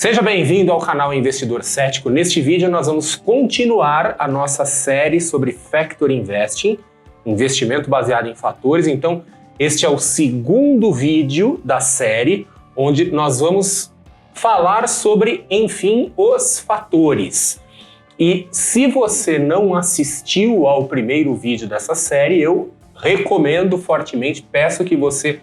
Seja bem-vindo ao canal Investidor Cético. Neste vídeo nós vamos continuar a nossa série sobre Factor Investing, investimento baseado em fatores. Então, este é o segundo vídeo da série, onde nós vamos falar sobre, enfim, os fatores. E se você não assistiu ao primeiro vídeo dessa série, eu recomendo fortemente, peço que você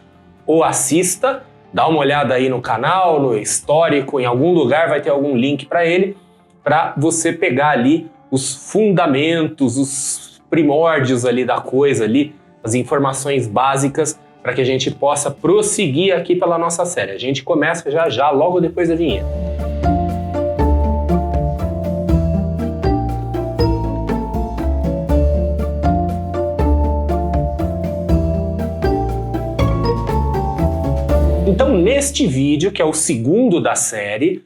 o assista. Dá uma olhada aí no canal, no histórico, em algum lugar vai ter algum link para ele, para você pegar ali os fundamentos, os primórdios ali da coisa, ali, as informações básicas, para que a gente possa prosseguir aqui pela nossa série. A gente começa já, logo depois da vinheta. Então, neste vídeo, que é o segundo da série,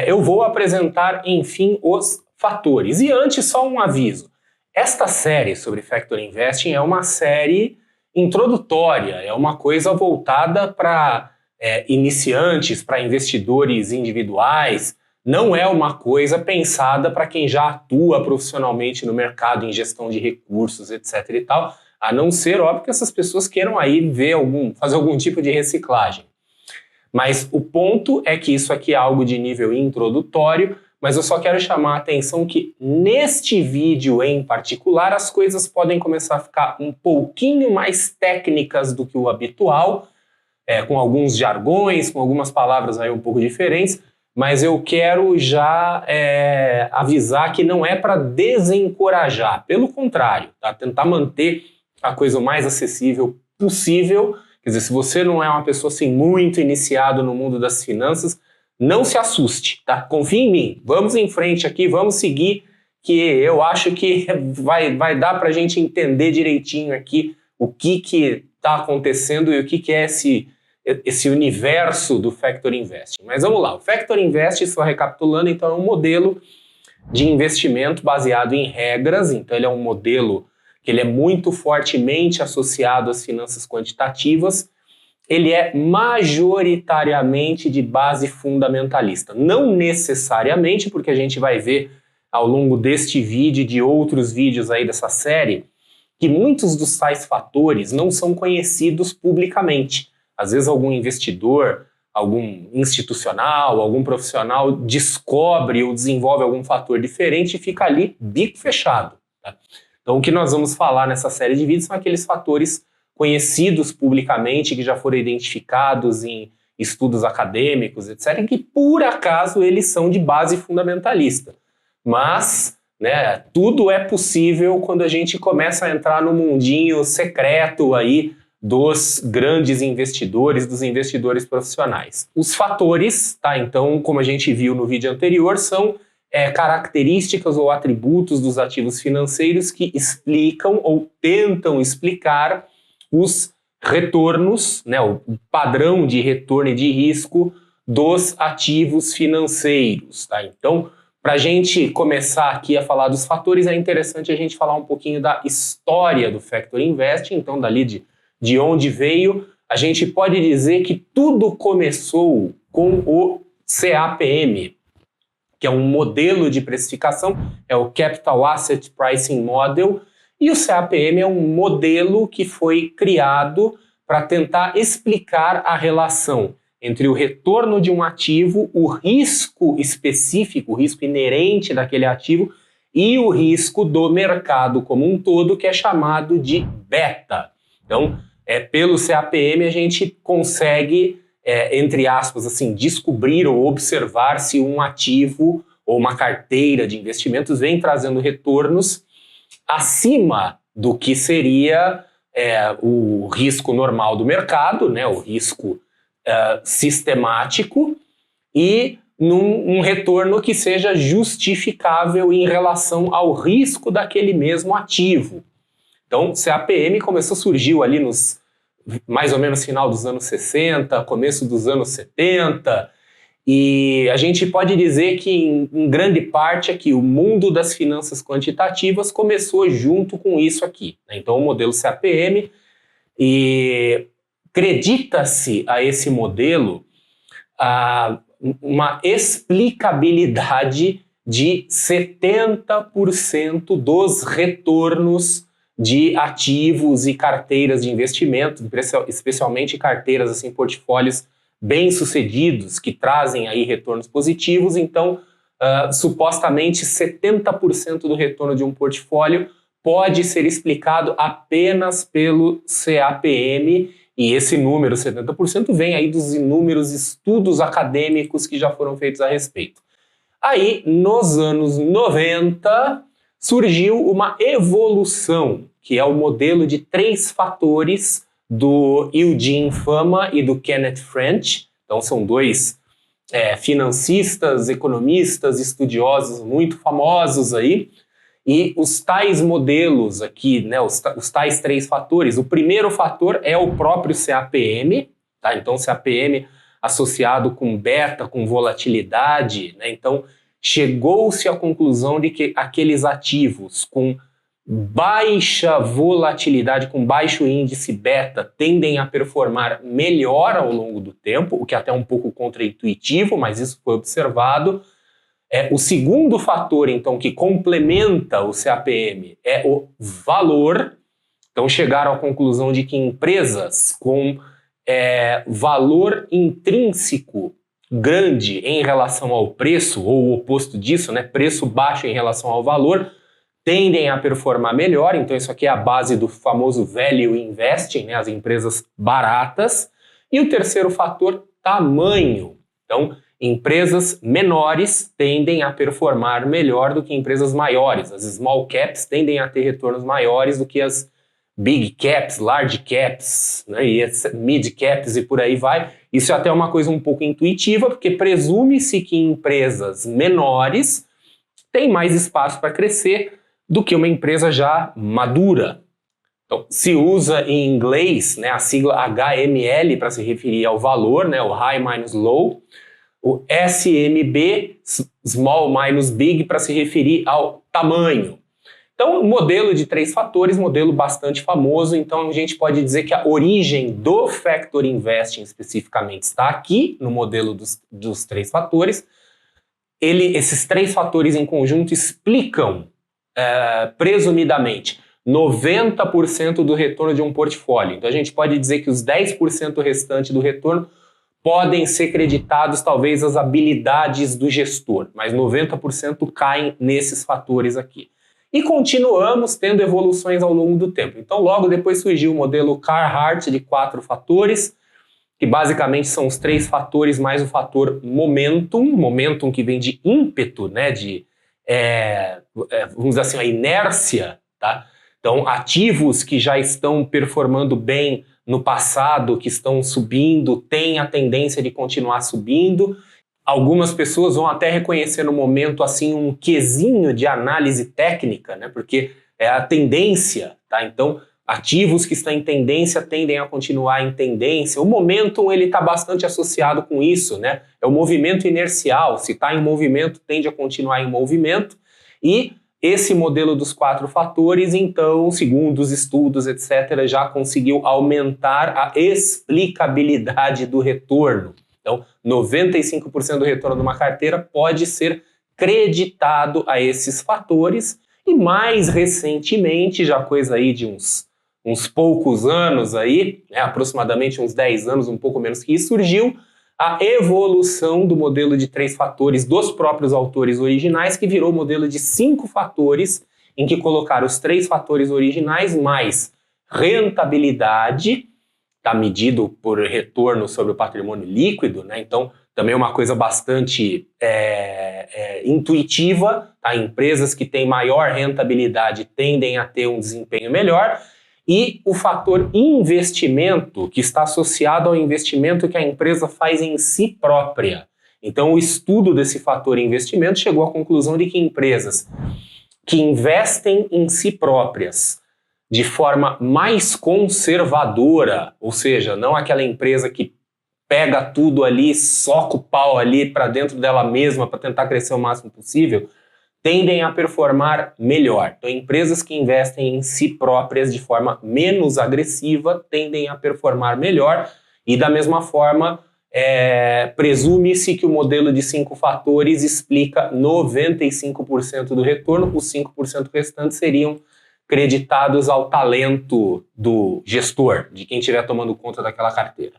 eu vou apresentar, enfim, os fatores. E antes, só um aviso. Esta série sobre Factor Investing é uma série introdutória, é uma coisa voltada para iniciantes, para investidores individuais, não é uma coisa pensada para quem já atua profissionalmente no mercado, em gestão de recursos, etc. e tal, a não ser, óbvio, que essas pessoas queiram aí fazer algum tipo de reciclagem. Mas o ponto é que isso aqui é algo de nível introdutório, mas eu só quero chamar a atenção que neste vídeo em particular as coisas podem começar a ficar um pouquinho mais técnicas do que o habitual, com alguns jargões, com algumas palavras aí um pouco diferentes, mas eu quero já avisar que não é para desencorajar, pelo contrário, tá? Tentar manter a coisa o mais acessível possível. Quer dizer, se você não é uma pessoa assim muito iniciado no mundo das finanças, não se assuste, tá? Confie em mim, vamos em frente aqui, vamos seguir, que eu acho que vai dar pra gente entender direitinho aqui o que está acontecendo e o que é esse universo do Factor Investing. Mas vamos lá, o Factor Investing, só recapitulando, então é um modelo de investimento baseado em regras, então ele é um modelo que ele é muito fortemente associado às finanças quantitativas, ele é majoritariamente de base fundamentalista. Não necessariamente, porque a gente vai ver ao longo deste vídeo e de outros vídeos aí dessa série, que muitos dos tais fatores não são conhecidos publicamente. Às vezes algum investidor, algum institucional, algum profissional descobre ou desenvolve algum fator diferente e fica ali bico fechado, tá? Então, o que nós vamos falar nessa série de vídeos são aqueles fatores conhecidos publicamente, que já foram identificados em estudos acadêmicos, etc., que por acaso eles são de base fundamentalista. Mas, né, tudo é possível quando a gente começa a entrar no mundinho secreto aí dos grandes investidores, dos investidores profissionais. Os fatores, tá? Então, como a gente viu no vídeo anterior, são características ou atributos dos ativos financeiros que explicam ou tentam explicar os retornos, né, o padrão de retorno e de risco dos ativos financeiros, tá? Então, para a gente começar aqui a falar dos fatores, é interessante a gente falar um pouquinho da história do Factor Investing, então dali de onde veio. A gente pode dizer que tudo começou com o CAPM, que é um modelo de precificação, é o Capital Asset Pricing Model, e o CAPM é um modelo que foi criado para tentar explicar a relação entre o retorno de um ativo, o risco específico, o risco inerente daquele ativo, e o risco do mercado como um todo, que é chamado de beta. Então, pelo CAPM a gente consegue, entre aspas, assim, descobrir ou observar se um ativo ou uma carteira de investimentos vem trazendo retornos acima do que seria o risco normal do mercado, né, o risco sistemático, e num retorno que seja justificável em relação ao risco daquele mesmo ativo. Então, CAPM surgiu ali nos mais ou menos final dos anos 60, começo dos anos 70, e a gente pode dizer que em grande parte aqui o mundo das finanças quantitativas começou junto com isso aqui, né? Então o modelo CAPM, e acredita-se a esse modelo uma explicabilidade de 70% dos retornos de ativos e carteiras de investimento, especialmente carteiras, assim, portfólios bem-sucedidos, que trazem aí retornos positivos. Então, supostamente 70% do retorno de um portfólio pode ser explicado apenas pelo CAPM, e esse número, 70%, vem aí dos inúmeros estudos acadêmicos que já foram feitos a respeito. Aí, nos anos 90, surgiu uma evolução, que é o modelo de 3 fatores do Eugene Fama e do Kenneth French. Então, são 2 financistas, economistas, estudiosos muito famosos aí. E os tais modelos aqui, né, os tais 3 fatores, o primeiro fator é o próprio CAPM, tá? Então, CAPM associado com beta, com volatilidade, né? Então, chegou-se à conclusão de que aqueles ativos com baixa volatilidade, com baixo índice beta, tendem a performar melhor ao longo do tempo, o que é até um pouco contraintuitivo, mas isso foi observado. O segundo fator, então, que complementa o CAPM é o valor. Então, chegaram à conclusão de que empresas com valor intrínseco grande em relação ao preço, ou o oposto disso, né, preço baixo em relação ao valor, tendem a performar melhor. Então, isso aqui é a base do famoso value investing, né, as empresas baratas. E o terceiro fator, tamanho. Então, empresas menores tendem a performar melhor do que empresas maiores. As small caps tendem a ter retornos maiores do que as big caps, large caps, né, e mid caps e por aí vai. Isso é até uma coisa um pouco intuitiva, porque presume-se que empresas menores têm mais espaço para crescer do que uma empresa já madura. Então, se usa em inglês, né, a sigla HML para se referir ao valor, né, o high minus low, o SMB, small minus big, para se referir ao tamanho. Então, modelo de 3 fatores, modelo bastante famoso. Então, a gente pode dizer que a origem do Factor Investing especificamente está aqui, no modelo dos 3 fatores. Esses 3 fatores em conjunto explicam, presumidamente, 90% do retorno de um portfólio. Então, a gente pode dizer que os 10% restante do retorno podem ser creditados, talvez, às habilidades do gestor, mas 90% caem nesses fatores aqui. E continuamos tendo evoluções ao longo do tempo. Então, logo depois surgiu o modelo Carhart de 4 fatores, que basicamente são os 3 fatores mais o fator momentum que vem de ímpeto, né, vamos dizer assim, a inércia, tá? Então, ativos que já estão performando bem no passado, que estão subindo, têm a tendência de continuar subindo. Algumas pessoas vão até reconhecer no momento assim um quesinho de análise técnica, né? Porque é a tendência, tá? Então, ativos que estão em tendência tendem a continuar em tendência. O momentum, ele está bastante associado com isso, né? É o movimento inercial. Se está em movimento, tende a continuar em movimento. E esse modelo dos 4 fatores, então, segundo os estudos, etc., já conseguiu aumentar a explicabilidade do retorno. Então, 95% do retorno de uma carteira pode ser creditado a esses fatores. E mais recentemente, já coisa aí de uns poucos anos aí, né, aproximadamente uns 10 anos, um pouco menos que isso, surgiu a evolução do modelo de 3 fatores dos próprios autores originais, que virou o modelo de 5 fatores, em que colocaram os 3 fatores originais mais rentabilidade, está medido por retorno sobre o patrimônio líquido, né? Então, também é uma coisa bastante intuitiva, tá? Empresas que têm maior rentabilidade tendem a ter um desempenho melhor, e o fator investimento, que está associado ao investimento que a empresa faz em si própria. Então, o estudo desse fator investimento chegou à conclusão de que empresas que investem em si próprias de forma mais conservadora, ou seja, não aquela empresa que pega tudo ali, soca o pau ali para dentro dela mesma para tentar crescer o máximo possível, tendem a performar melhor. Então, empresas que investem em si próprias de forma menos agressiva tendem a performar melhor, e da mesma forma, presume-se que o modelo de 5 fatores explica 95% do retorno, os 5% restantes seriam creditados ao talento do gestor, de quem estiver tomando conta daquela carteira.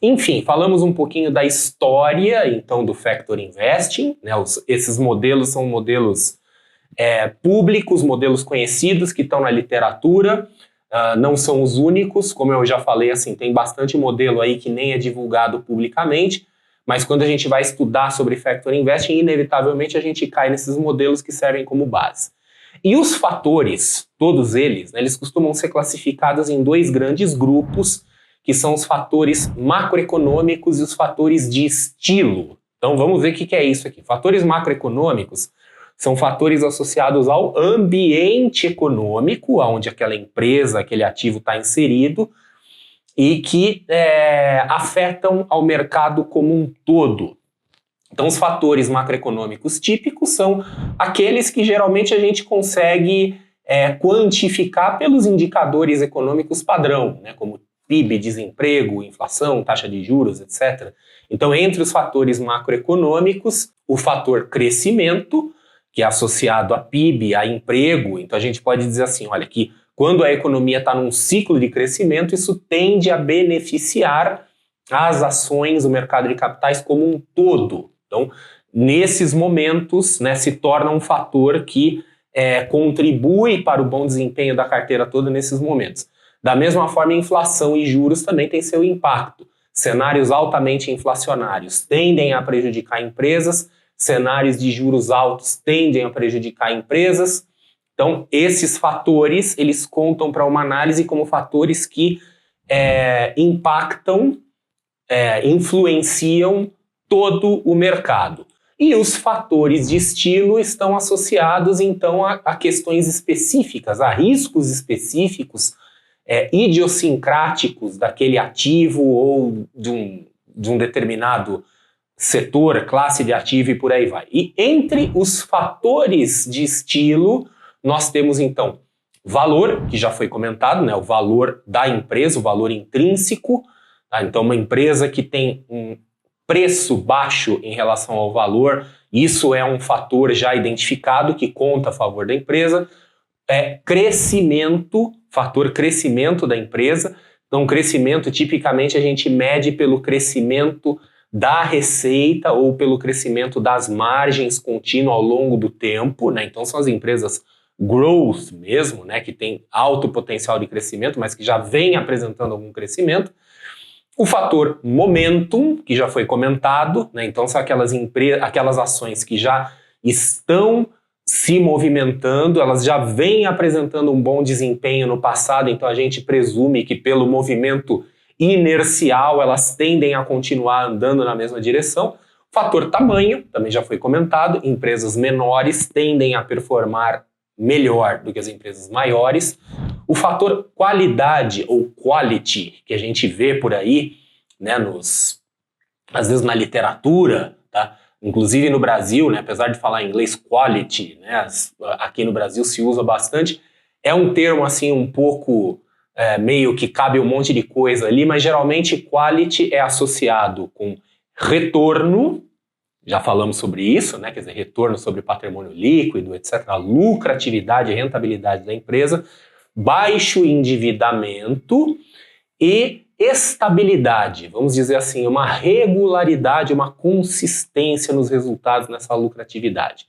Enfim, falamos um pouquinho da história, então, do Factor Investing, né? Esses modelos são modelos públicos, modelos conhecidos que estão na literatura, não são os únicos, como eu já falei, assim, tem bastante modelo aí que nem é divulgado publicamente, mas quando a gente vai estudar sobre Factor Investing, inevitavelmente a gente cai nesses modelos que servem como base. E os fatores, todos eles, né, eles costumam ser classificados em 2 grandes grupos, que são os fatores macroeconômicos e os fatores de estilo. Então vamos ver o que é isso aqui. Fatores macroeconômicos são fatores associados ao ambiente econômico, onde aquela empresa, aquele ativo está inserido, e que afetam ao mercado como um todo. Então, os fatores macroeconômicos típicos são aqueles que geralmente a gente consegue quantificar pelos indicadores econômicos padrão, né, como PIB, desemprego, inflação, taxa de juros, etc. Então, entre os fatores macroeconômicos, o fator crescimento, que é associado a PIB, a emprego. Então a gente pode dizer assim, olha, que quando a economia está num ciclo de crescimento, isso tende a beneficiar as ações, o mercado de capitais como um todo. Então, nesses momentos, né, se torna um fator que contribui para o bom desempenho da carteira toda nesses momentos. Da mesma forma, inflação e juros também têm seu impacto. Cenários altamente inflacionários tendem a prejudicar empresas, cenários de juros altos tendem a prejudicar empresas. Então, esses fatores, eles contam para uma análise como fatores que impactam, influenciam todo o mercado. E os fatores de estilo estão associados, então, a questões específicas, a riscos específicos, idiosincráticos daquele ativo ou de um determinado setor, classe de ativo e por aí vai. E entre os fatores de estilo, nós temos então valor, que já foi comentado, né, o valor da empresa, o valor intrínseco. Tá? Então, uma empresa que tem um preço baixo em relação ao valor, isso é um fator já identificado que conta a favor da empresa. Crescimento, fator crescimento da empresa. Então, crescimento, tipicamente, a gente mede pelo crescimento da receita ou pelo crescimento das margens contínuo ao longo do tempo, né? Então são as empresas growth mesmo, né? Que tem alto potencial de crescimento, mas que já vem apresentando algum crescimento. O fator momentum, que já foi comentado, né? Então são aquelas ações que já estão se movimentando, elas já vêm apresentando um bom desempenho no passado, então a gente presume que pelo movimento inercial, elas tendem a continuar andando na mesma direção. O fator tamanho, também já foi comentado, empresas menores tendem a performar melhor do que as empresas maiores. O fator qualidade ou quality, que a gente vê por aí, né, às vezes na literatura, tá? Inclusive no Brasil, né, apesar de falar em inglês quality, né, aqui no Brasil se usa bastante, é um termo assim um pouco meio que cabe um monte de coisa ali, mas geralmente quality é associado com retorno, já falamos sobre isso, né? Quer dizer, retorno sobre patrimônio líquido, etc., a lucratividade e rentabilidade da empresa, baixo endividamento e estabilidade, vamos dizer assim, uma regularidade, uma consistência nos resultados nessa lucratividade.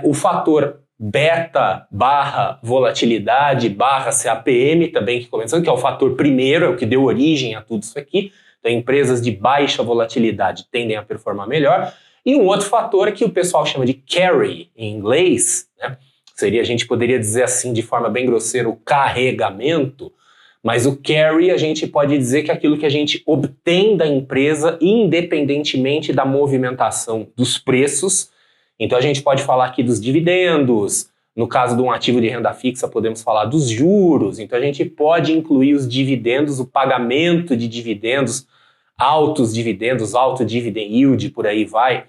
O fator beta barra volatilidade barra CAPM também que começando, que é o fator primeiro, é o que deu origem a tudo isso aqui. Então, empresas de baixa volatilidade tendem a performar melhor. E um outro fator que o pessoal chama de carry em inglês, né? A gente poderia dizer assim de forma bem grosseira, o carregamento, mas o carry a gente pode dizer que é aquilo que a gente obtém da empresa independentemente da movimentação dos preços. Então a gente pode falar aqui dos dividendos, no caso de um ativo de renda fixa podemos falar dos juros, então a gente pode incluir os dividendos, o pagamento de dividendos, alto dividend yield, por aí vai,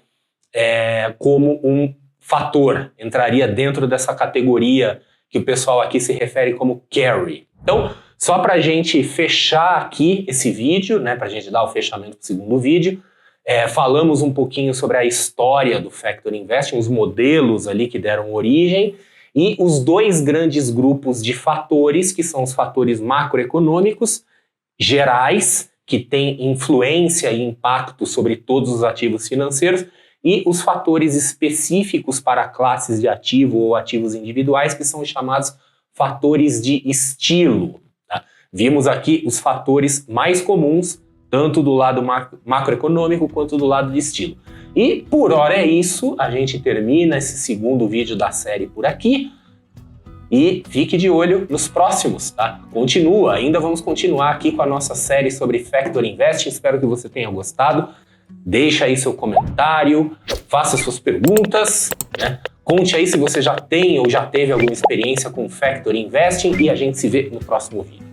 como um fator, entraria dentro dessa categoria que o pessoal aqui se refere como carry. Então, Só para a gente fechar aqui esse vídeo, né, para a gente dar o fechamento para o segundo vídeo, falamos um pouquinho sobre a história do Factor Investing, os modelos ali que deram origem, e os dois grandes grupos de fatores, que são os fatores macroeconômicos gerais, que têm influência e impacto sobre todos os ativos financeiros, e os fatores específicos para classes de ativo ou ativos individuais, que são chamados fatores de estilo. Tá? Vimos aqui os fatores mais comuns, tanto do lado macroeconômico quanto do lado de estilo. E por hora é isso, a gente termina esse segundo vídeo da série por aqui. E fique de olho nos próximos, tá? Ainda vamos continuar aqui com a nossa série sobre Factor Investing. Espero que você tenha gostado. Deixa aí seu comentário, faça suas perguntas, né? Conte aí se você já tem ou já teve alguma experiência com Factor Investing e a gente se vê no próximo vídeo.